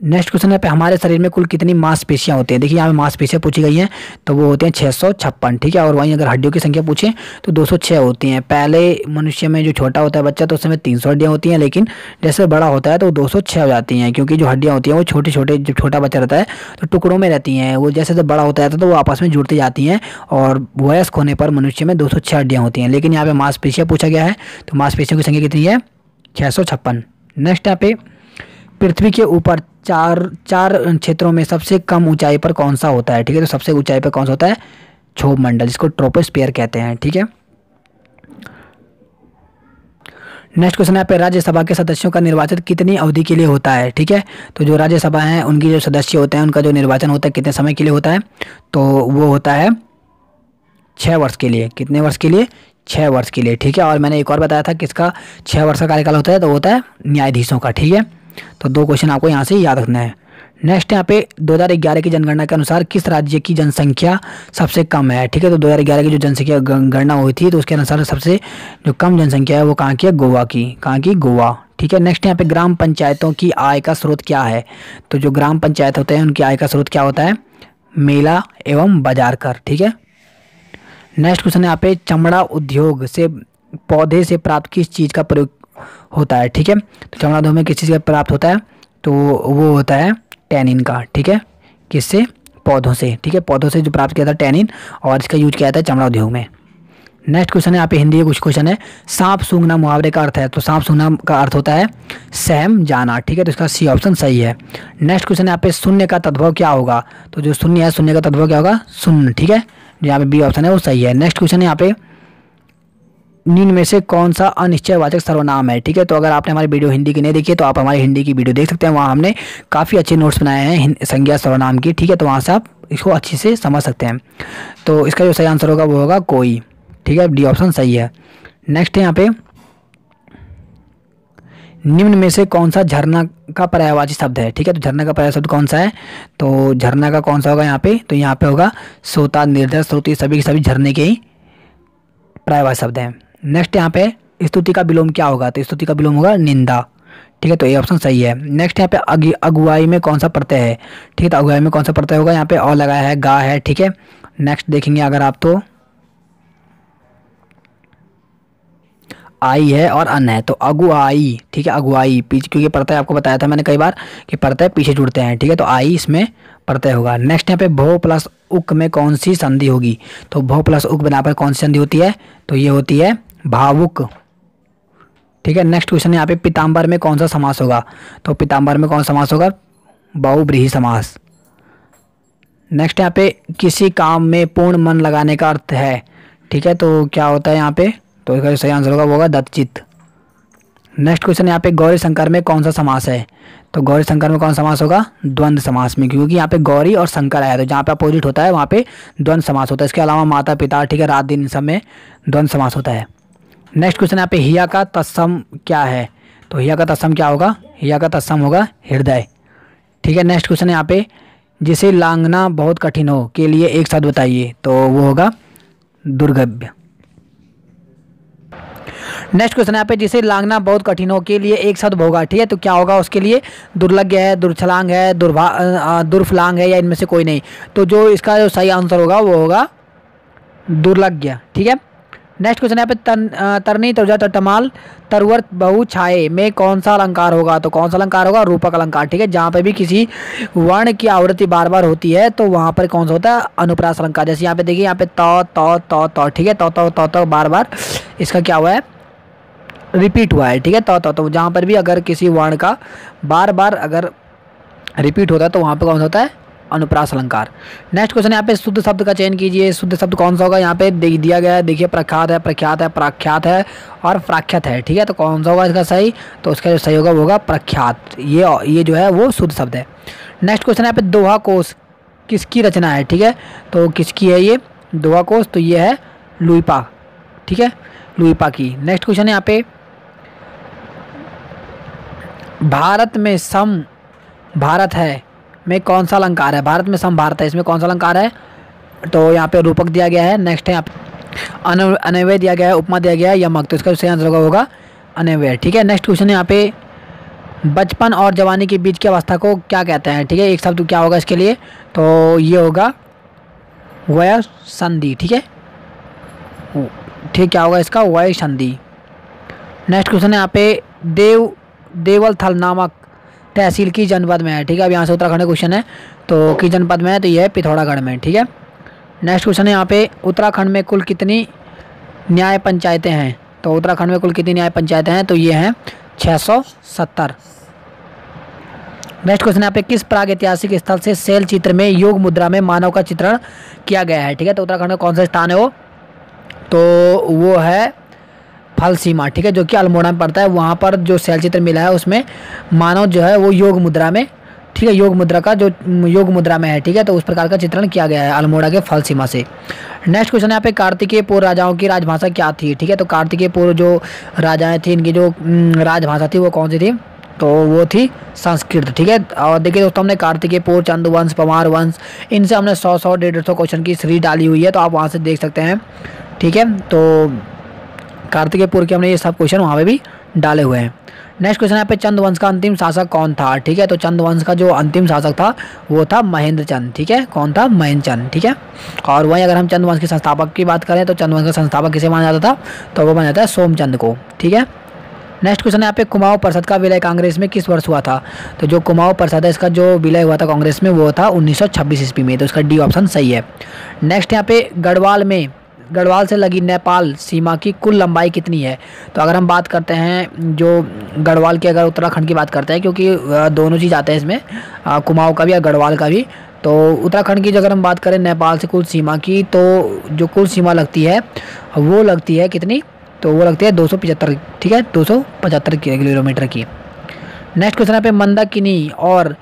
नेक्स्ट क्वेश्चन है पे हमारे शरीर में कुल कितनी मांसपेशियां होती हैं? देखिए यहाँ पे मांसपेशियां पूछी गई हैं, तो वो होते हैं 656। ठीक है, और वहीं अगर हड्डियों की संख्या पूछे तो 206 होती हैं। पहले मनुष्य में जो छोटा होता है बच्चा तो उस समय 300 हड्डियाँ होती हैं, लेकिन जैसे बड़ा होता है तो 206 हो जाती हैं, क्योंकि जो हड्डियाँ होती हैं वो छोटे छोटे, जब छोटा बच्चा रहता है तो टुकड़ों में रहती हैं, वो जैसे जब बड़ा होता है तो वो आपस में जुड़ती जाती हैं, और वयस्क होने पर मनुष्य में 206 हड्डियाँ होती हैं। लेकिन यहाँ पे मांसपेशियाँ पूछा गया है, तो मांसपेशियों की संख्या कितनी है? 656। नेक्स्ट यहाँ पे पृथ्वी के ऊपर चार क्षेत्रों में सबसे कम ऊंचाई पर कौन सा होता है? ठीक है, तो सबसे ऊंचाई पर कौन सा होता है? क्षोभ मंडल, जिसको ट्रोपोस्फियर कहते हैं। ठीक है, नेक्स्ट क्वेश्चन है पे राज्यसभा के सदस्यों का निर्वाचन कितनी अवधि के लिए होता है? ठीक है, तो जो राज्यसभा है उनकी जो सदस्य होते हैं उनका जो निर्वाचन होता है कितने समय के लिए होता है? तो वो होता है 6 वर्ष के लिए। कितने वर्ष के लिए? 6 वर्ष के लिए। ठीक है, और मैंने एक और बताया था किसका 6 वर्ष का कार्यकाल होता है, तो होता है न्यायाधीशों का। ठीक है, तो 2 क्वेश्चन आपको यहाँ से याद रखना है। नेक्स्ट यहाँ पे 2011 की जनगणना के अनुसार किस राज्य की जनसंख्या सबसे कम है? ठीक है, तो 2011 की जो जनसंख्या गणना हुई थी तो उसके अनुसार सबसे जो कम जनसंख्या है वो कहाँ की है? गोवा की। कहाँ की? गोवा। ठीक है, नेक्स्ट यहाँ पे ग्राम पंचायतों की आय का स्रोत क्या है? तो जो ग्राम पंचायत होते हैं उनकी आय का स्रोत क्या होता है? मेला एवं बाजार कर। ठीक है, नेक्स्ट क्वेश्चन यहाँ पे चमड़ा उद्योग से पौधे से प्राप्त किस चीज़ का प्रयोग होता है? ठीक है, तो चमड़ा उद्योग में किस चीज़ का प्राप्त होता है? तो वो होता है टैनिन का। ठीक है, किससे? पौधों से। ठीक है, पौधों से जो प्राप्त किया था टैनिन, और इसका यूज किया जाता है चमड़ा उद्योग में। नेक्स्ट क्वेश्चन है यहाँ पे हिंदी का कुछ क्वेश्चन है। सांप सूंघना मुहावरे का अर्थ है? तो सांप सूंघना का अर्थ होता है सहम जाना। ठीक है, तो इसका सी ऑप्शन सही है। नेक्स्ट क्वेश्चन है यहाँ पे शून्य का तद्भव क्या होगा? तो जो शून्य है, शून्य का तद्भव क्या होगा? शून्य। ठीक है, यहाँ पे बी ऑप्शन है वो सही है। नेक्स्ट क्वेश्चन है यहाँ पे निम्न में से कौन सा अनिश्चयवाचक सर्वनाम है? ठीक है, तो अगर आपने हमारी वीडियो हिंदी की नहीं देखी है तो आप हमारी हिंदी की वीडियो देख सकते हैं, वहाँ हमने काफ़ी अच्छे नोट्स बनाए हैं संज्ञा सर्वनाम की। ठीक है, तो वहाँ से आप इसको अच्छे से समझ सकते हैं। तो इसका जो सही आंसर होगा वो होगा कोई। ठीक है, डी ऑप्शन सही है। नेक्स्ट है यहाँ पे निम्न में से कौन सा झरना का पर्यायवाची शब्द है? ठीक है, तो झरना का पर्याय शब्द कौन सा है? तो झरना का कौन सा होगा यहाँ पे? तो यहाँ पे होगा सोता, निर्दय, श्रुति, सभी के सभी झरने के ही पर्यायवाची शब्द हैं। नेक्स्ट यहाँ पे स्तुति का विलोम क्या होगा? तो स्तुति का विलोम होगा निंदा। ठीक है, तो ये ऑप्शन सही है। नेक्स्ट यहाँ पे अगुवाई में कौन सा प्रत्यय है? ठीक है, तो अगुवाई में कौन सा प्रत्यय होगा? यहाँ पे अ लगाया है, गा है। ठीक है, नेक्स्ट देखेंगे अगर आप तो आई है और अन है, तो अगुआई। ठीक है, अगुआई पीछे, क्योंकि प्रत्यय आपको बताया था मैंने कई बार कि प्रत्यय पीछे जुड़ते हैं। ठीक है, तो आई इसमें प्रत्यय होगा। नेक्स्ट यहाँ पे भो प्लस उक में कौन सी संधि होगी? तो भो प्लस उक बना पर कौन सी संधि होती है? तो ये होती है भावुक। ठीक है, नेक्स्ट क्वेश्चन यहाँ पे पीताम्बर में कौन सा समास होगा? तो पीताम्बर में कौन सा समास होगा? बहुब्रीहि समास। नेक्स्ट यहाँ पे किसी काम में पूर्ण मन लगाने का अर्थ है। ठीक है, तो क्या होता है यहाँ पे? तो इसका जो सही आंसर होगा वो होगा दत्तचित्त। नेक्स्ट क्वेश्चन यहाँ पे गौरी शंकर में कौन सा समास है? तो गौरी शंकर में कौन सा समास होगा? द्वंद्व समास में, क्योंकि यहाँ पे गौरी और शंकर आया, तो जहाँ पे अपोजिट होता है वहाँ पे द्वंद्व समास होता है। इसके अलावा माता पिता, ठीक है, रात दिन, इन सब में द्वंद्व समास होता है। नेक्स्ट क्वेश्चन यहाँ पे हिया का तत्सम क्या है? तो हिया का तत्सम क्या होगा? हिया का तत्सम होगा हृदय। ठीक है, नेक्स्ट क्वेश्चन यहाँ पे जिसे लांघना बहुत कठिन हो के लिए एक शब्द बताइए, तो वो होगा दुर्गभ्य। नेक्स्ट क्वेश्चन यहाँ पे जिसे लांघना बहुत कठिन हो के लिए एक शब्द होगा। ठीक है, तो क्या होगा उसके लिए? दुर्लज्ञ है, दुर्छलांग है, दुर्फलांग है, या इनमें से कोई नहीं। तो जो इसका जो सही आंसर होगा वो होगा दुर्लज्ञ। ठीक है, नेक्स्ट क्वेश्चन यहाँ पे तरनी तरुजा तटमाल तरवर बहु छाए में कौन सा अलंकार होगा? तो कौन सा अलंकार होगा? रूपक अलंकार। ठीक है, जहाँ पे भी किसी वर्ण की आवृत्ति बार बार होती है तो वहाँ पर कौन सा होता है? अनुप्रास अलंकार। जैसे यहाँ पे देखिए, यहाँ पे तो ठीक है, तो बार बार इसका क्या हुआ है? रिपीट हुआ है। ठीक है, तो जहाँ पर भी अगर किसी वर्ण का बार बार अगर रिपीट होता है तो वहाँ पे कौन सा होता है? अनुप्रास अलंकार। नेक्स्ट क्वेश्चन यहाँ पे शुद्ध शब्द का चयन कीजिए। शुद्ध शब्द कौन सा होगा? यहाँ पे दिया गया है, देखिए प्रख्यात है, प्रख्यात है, प्राख्यात है और प्राख्यात है। ठीक है, तो कौन सा होगा इसका सही? तो उसका जो सही होगा वो होगा प्रख्यात। ये जो है वो शुद्ध शब्द है। नेक्स्ट क्वेश्चन यहाँ पे दोहा कोश किसकी रचना है? ठीक है, तो किसकी है ये दोहा कोश? तो ये है लुइपा। ठीक है, लुइपा की। नेक्स्ट क्वेश्चन यहाँ पे भारत में सम भारत है में कौन सा अलंकार है? भारत में सम भारत है, इसमें कौन सा अलंकार है? तो यहाँ पे रूपक दिया गया है। नेक्स्ट है यहाँ पे अनव्यय दिया गया है, उपमा दिया गया है, यमक। तो इसका सही आंसर होगा अनव्यय। ठीक है, नेक्स्ट क्वेश्चन यहाँ पे बचपन और जवानी के बीच की अवस्था को क्या कहते हैं? ठीक है, एक शब्द क्या होगा इसके लिए? तो ये होगा वय संधि। ठीक है, ठीक, क्या होगा इसका? वय संधि। नेक्स्ट क्वेश्चन यहाँ पे देवलथल नामक तहसील की जनपद में है। ठीक है, अब यहाँ से उत्तराखंड का क्वेश्चन है, तो किस जनपद में है? तो यह है पिथौरागढ़ में। ठीक है, नेक्स्ट क्वेश्चन है यहाँ पे उत्तराखंड में कुल कितनी न्याय पंचायतें हैं? तो उत्तराखंड में कुल कितनी न्याय पंचायतें हैं? तो ये हैं 670। नेक्स्ट क्वेश्चन यहाँ पे किस प्रागैतिहासिक स्थल से शैल चित्र में योग मुद्रा में मानव का चित्रण किया गया है? ठीक है, तो उत्तराखंड का कौन सा स्थान है वो? तो वो है फल सीमा। ठीक है, जो कि अल्मोड़ा में पड़ता है। वहाँ पर जो शैल चित्र मिला है उसमें मानव जो है वो योग मुद्रा में, ठीक है, योग मुद्रा का जो योग मुद्रा में है। ठीक है, तो उस प्रकार का चित्रण किया गया है अल्मोड़ा के फल सीमा से। नेक्स्ट क्वेश्चन यहाँ पे कार्तिकेय पूर्व राजाओं की राजभाषा क्या थी? ठीक है, तो कार्तिकेय पूर्व जो राजाएं थी इनकी जो राजभाषा थी वो कौन सी थी? तो वो थी संस्कृत। ठीक है, और देखिए दोस्तों, हमने कार्तिकेय पूर्व, चंद्रवंश, पवार वंश, इनसे हमने 100 150 क्वेश्चन की सीरीज डाली हुई है, तो आप वहाँ से देख सकते हैं। ठीक है, तो कार्तिकेय पूर्व के हमने ये सब क्वेश्चन वहाँ पे भी डाले हुए हैं। नेक्स्ट क्वेश्चन यहाँ पे चंद्रवंश का अंतिम शासक कौन था? ठीक है, तो चंद्रवंश का जो अंतिम शासक था वो था महेंद्र चंद। ठीक है, कौन था? महेंद्र चंद। ठीक है, और वहीं अगर हम चंद्रवंश के संस्थापक की बात करें तो चंद्रवंश का संस्थापक किसे माना जाता था? तो वो माना जाता है सोमचंद को। ठीक है, नेक्स्ट क्वेश्चन यहाँ पे कुमाऊं परिषद का विलय कांग्रेस में किस वर्ष हुआ था? तो जो कुमाऊं परिषद है इसका जो विलय हुआ था कांग्रेस में वो था 1926 ईस्वी में। तो इसका डी ऑप्शन सही है। नेक्स्ट यहाँ पे गढ़वाल से लगी नेपाल सीमा की कुल लंबाई कितनी है? तो अगर हम बात करते हैं जो गढ़वाल की, अगर उत्तराखंड की बात करते हैं, क्योंकि दोनों चीज़ आते हैं इसमें, कुमाऊं का भी और गढ़वाल का भी। तो उत्तराखंड की अगर हम बात करें नेपाल से कुल सीमा की, तो जो कुल सीमा लगती है वो लगती है कितनी? तो वो लगती है 275। ठीक है, 275 किलोमीटर की। नेक्स्ट क्वेश्चन यहाँ पे मंदाकिनी और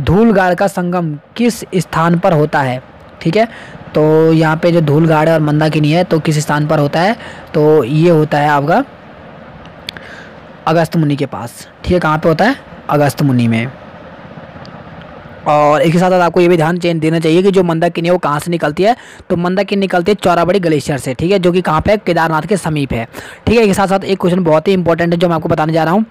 धूलगाड़ का संगम किस स्थान पर होता है? ठीक है, तो यहाँ पे जो धूलगाड़ और मंदाकिनी है तो किस स्थान पर होता है? तो ये होता है आपका अगस्त मुनि के पास। ठीक है, कहाँ पे होता है? अगस्त मुनि में। और एक ही साथ आपको ये भी ध्यान देना चाहिए कि जो मंदाकिनी है वो कहाँ से निकलती है? तो मंदाकिनी निकलती है चौराबड़ी ग्लेशियर से। ठीक है, जो कि कहाँ पे है? केदारनाथ के समीप है। ठीक है, एक साथ साथ एक क्वेश्चन बहुत ही इंपॉर्टेंट है जो मैं आपको बताने जा रहा हूँ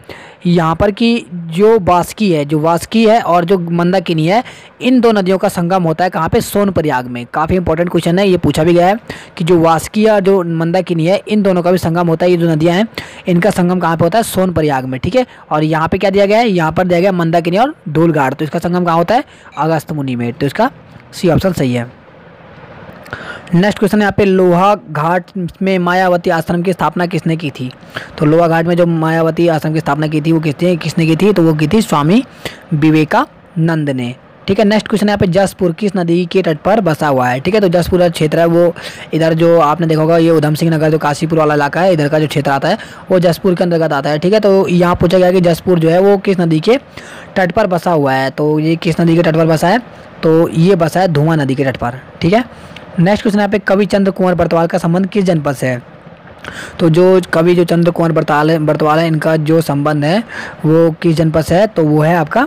यहाँ पर, कि जो वास्की है और जो मंदाकिनी है, इन दो नदियों का संगम होता है कहाँ पे? सोनप्रयाग में। काफ़ी इंपॉर्टेंट क्वेश्चन है, ये पूछा भी गया है कि जो वास्की और जो मंदाकिनी है इन दोनों का भी संगम होता है। ये जो नदियाँ हैं इनका संगम कहाँ पे होता है? सोनप्रयाग में। ठीक है, और यहाँ पे क्या दिया गया है? यहाँ पर दिया गया मंदाकिनी और धूलगाड़, तो इसका संगम कहाँ होता है? अगस्त मुनि में। तो इसका सी ऑप्शन सही है। नेक्स्ट क्वेश्चन यहाँ पे लोहा घाट में मायावती आश्रम की स्थापना किसने की थी? तो लोहा घाट में जो मायावती आश्रम की स्थापना की थी वो किसने की थी? तो वो की थी स्वामी विवेकानंद ने। ठीक है, नेक्स्ट क्वेश्चन यहाँ पे जसपुर किस नदी के तट पर बसा हुआ है? ठीक है, तो जसपुर क्षेत्र है वो इधर जो आपने देखा होगा, ये उधम सिंह नगर जो काशीपुर वाला इलाका है, इधर का जो क्षेत्र आता है वो जसपुर के अंतर्गत आता है। ठीक है, तो यहाँ पूछा गया कि जसपुर जो है वो किस नदी के तट पर बसा हुआ है? तो ये किस नदी के तट पर बसा है? तो ये बसा है धुआं नदी के तट पर। ठीक है, नेक्स्ट क्वेश्चन यहाँ पे कवि चंद्र कुंवर बरतवाल का संबंध किस जनपद से है? तो जो कवि जो चंद्र कुंवर बरतवाल है इनका जो संबंध है वो किस जनपद से है? तो वो है आपका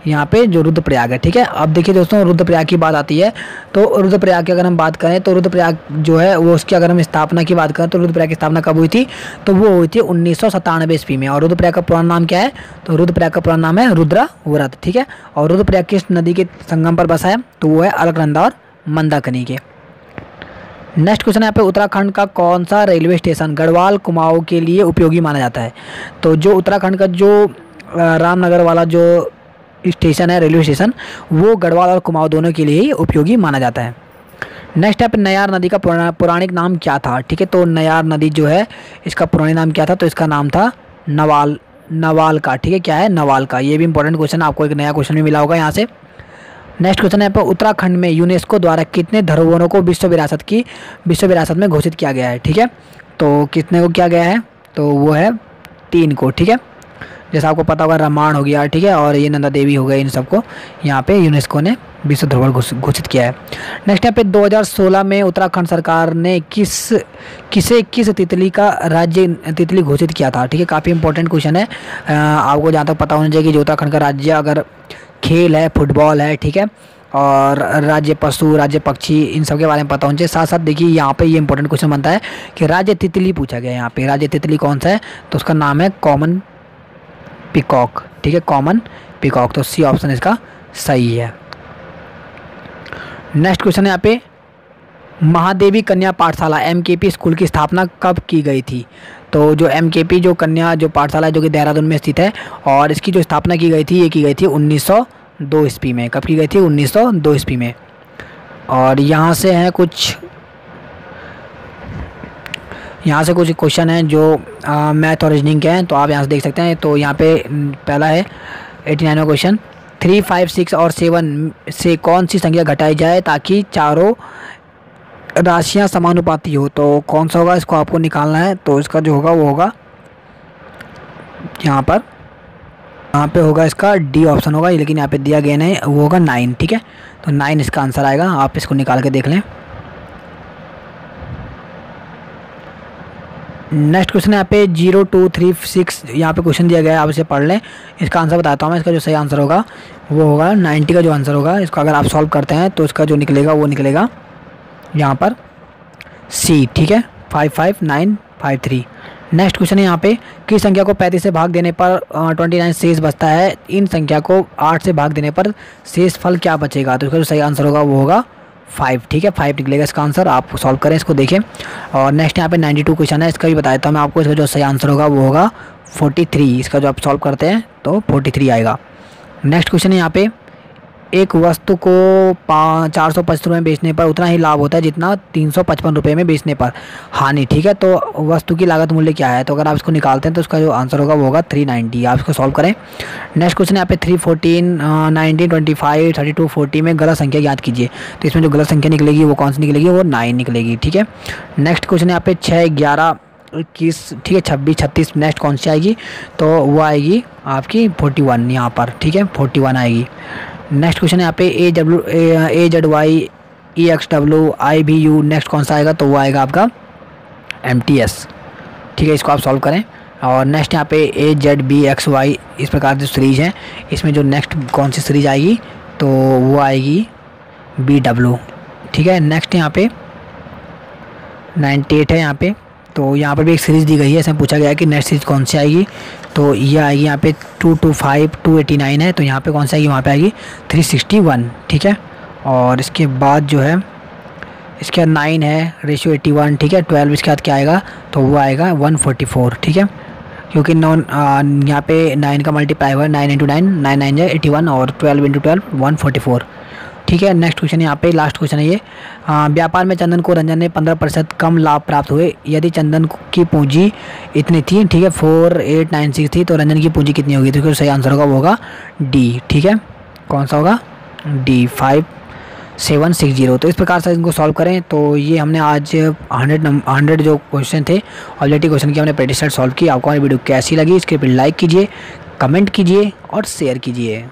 यहाँ पे जो रुद्रप्रयाग है। ठीक है, अब देखिए दोस्तों, रुद्रप्रयाग की बात आती है तो रुद्रप्रयाग की अगर हम बात करें तो रुद्रप्रयाग जो है वो उसकी अगर हम स्थापना की बात करें तो रुद्रप्रयाग की स्थापना कब हुई थी? तो वो हुई थी 1997 ईस्वी में। और रुद्रप्रयाग का पुराना नाम क्या है? तो रुद्रप्रयाग का पुराना नाम है रुद्रव्रत। ठीक है, और रुद्रप्रयाग किस नदी के संगम पर बसा है? तो वो है अलकनंदा और मंदाकिनी के। नेक्स्ट क्वेश्चन है यहाँ पे उत्तराखंड का कौन सा रेलवे स्टेशन गढ़वाल कुमाऊं के लिए उपयोगी माना जाता है। तो जो उत्तराखंड का जो रामनगर वाला जो स्टेशन है रेलवे स्टेशन, वो गढ़वाल और कुमाऊं दोनों के लिए ही उपयोगी माना जाता है। नेक्स्ट है नयार नदी का पौराणिक नाम क्या था। ठीक है, तो नयार नदी जो है इसका पौराणिक नाम क्या था, तो इसका नाम था नवाल का। ठीक है, क्या है, नवाल का। ये भी इंपॉर्टेंट क्वेश्चन, आपको एक नया क्वेश्चन भी मिला होगा यहाँ से। नेक्स्ट क्वेश्चन है उत्तराखंड में यूनेस्को द्वारा कितने धरोहरों को विश्व विरासत में घोषित किया गया है। ठीक है, तो कितने को किया गया है, तो वो है 3 को। ठीक है, जैसा आपको पता होगा रामायण हो गया, ठीक है, और ये नंदा देवी हो गए, इन सबको यहाँ पे यूनेस्को ने विश्व धरोहर घोषित किया है। नेक्स्ट यहाँ पे 2016 में उत्तराखंड सरकार ने किस तितली का राज्य तितली घोषित किया था। ठीक है, काफ़ी इंपॉर्टेंट क्वेश्चन है, आपको जहाँ तक पता होना चाहिए कि जो उत्तराखंड का राज्य अगर खेल है, फुटबॉल है, ठीक है, और राज्य पशु, राज्य पक्षी, इन सब के बारे में पता होना चाहिए। साथ साथ देखिए यहाँ पे ये इंपॉर्टेंट क्वेश्चन बनता है कि राज्य तितली पूछा गया है। यहाँ पे राज्य तितली कौन सा है, तो उसका नाम है कॉमन पिकॉक। ठीक है, कॉमन पिकॉक, तो सी ऑप्शन इसका सही है। नेक्स्ट क्वेश्चन है यहाँ पे महादेवी कन्या पाठशाला MKP स्कूल की स्थापना कब की गई थी। तो जो MKP जो कन्या जो पाठशाला है जो कि देहरादून में स्थित है, और इसकी जो स्थापना की गई थी ये की गई थी 1902 ईस्वी में। कब की गई थी, 1902 ईस्वी में। और यहाँ से कुछ क्वेश्चन हैं जो मैथ और रीजनिंग के हैं, तो आप यहाँ से देख सकते हैं। तो यहाँ पे पहला है 89वां क्वेश्चन, 3, 5, 6 और 7 से कौन सी संख्या घटाई जाए ताकि चारों राशियाँ समानुपाती हो। तो कौन सा होगा, इसको आपको निकालना है। तो इसका जो होगा वो होगा यहाँ पे होगा इसका डी ऑप्शन होगा, लेकिन यहाँ पे दिया गया नहीं, वो होगा 9। ठीक है, तो 9 इसका आंसर आएगा। आप इसको निकाल के देख लें। नेक्स्ट क्वेश्चन है यहाँ पे 0, 2, 3, 6 यहाँ पे क्वेश्चन दिया गया है, आप इसे पढ़ लें। इसका आंसर बताता हूँ मैं। इसका जो सही आंसर होगा वो होगा 90 का जो आंसर होगा। इसको अगर आप सॉल्व करते हैं तो इसका जो निकलेगा वो निकलेगा यहाँ पर सी। ठीक है, 55953। नेक्स्ट क्वेश्चन है यहाँ पे किस संख्या को 35 से भाग देने पर 29 शेष बचता है। इन संख्या को 8 से भाग देने पर शेष फल क्या बचेगा। तो इसका जो सही आंसर होगा वो होगा 5। ठीक है, 5 निकलेगा इसका आंसर। आप सॉल्व करें, इसको देखें। और नेक्स्ट यहाँ पे 92 क्वेश्चन है, इसका भी बताता हूँ मैं आपको। इसका जो सही आंसर होगा वो होगा 43। इसका जो आप सॉल्व करते हैं तो 43 आएगा। नेक्स्ट क्वेश्चन है यहाँ पे एक वस्तु को 425 रुपये में बेचने पर उतना ही लाभ होता है जितना 355 रुपये में बेचने पर हानि। ठीक है, तो वस्तु की लागत मूल्य क्या है। तो अगर आप इसको निकालते हैं तो उसका जो आंसर होगा वो होगा 390। आप इसको सॉल्व करें। नेक्स्ट क्वेश्चन यहाँ पे 3, 14, 19, 25, 32, 40 में गलत संख्या ज्ञात कीजिए। तो इसमें जो गलत संख्या निकलेगी वो कौन सी निकलेगी, वो 9 निकलेगी। ठीक है, नेक्स्ट क्वेश्चन यहाँ पे 6, 11, 21, ठीक है, 26, 36 नेक्स्ट कौन सी आएगी, तो वो आएगी आपकी 41 यहाँ पर। ठीक है, 41 आएगी। नेक्स्ट क्वेश्चन है यहाँ पे AZYEXWIVU नेक्स्ट कौन सा आएगा, तो वो आएगा आपका MTS। ठीक है, इसको आप सॉल्व करें। और नेक्स्ट यहाँ पे AZBXY इस प्रकार की सीरीज़ हैं, इसमें जो नेक्स्ट कौन सी सीरीज आएगी, तो वो आएगी BW। ठीक है, नेक्स्ट यहाँ पे 98 है यहाँ पे। तो यहाँ पर भी एक सीरीज़ दी गई है, इसमें पूछा गया है कि नेक्स्ट सीरीज कौन सी आएगी। तो ये आएगी यहाँ पे 225, 289 है, तो यहाँ पे कौन सी आएगी, वहाँ पे आएगी 361। ठीक है, और इसके बाद जो है इसके बाद 9 है, रेशियो 81। ठीक है, 12 इसके बाद क्या आएगा, तो वो आएगा 144। ठीक है, क्योंकि यहाँ पे 9 का मल्टीप्लाई हुआ है, 9 × 9 9 9 है 81 और 12 × 12 144। ठीक है, नेक्स्ट क्वेश्चन यहाँ पे लास्ट क्वेश्चन है ये। व्यापार में चंदन को रंजन ने 15% कम लाभ प्राप्त हुए यदि चंदन की पूंजी इतनी थी। ठीक है, 4896 थी, तो रंजन की पूंजी कितनी होगी। तो सही आंसर होगा वो होगा डी। ठीक है, कौन सा होगा, डी 5760। तो इस प्रकार से इनको सॉल्व करें। तो ये हमने आज 100 जो क्वेश्चन थे ऑब्जेक्टिव क्वेश्चन की हमने प्रैक्टिस सेट सॉल्व की। आपको हमारी वीडियो कैसी लगी, इसके पर लाइक कीजिए, कमेंट कीजिए और शेयर कीजिए।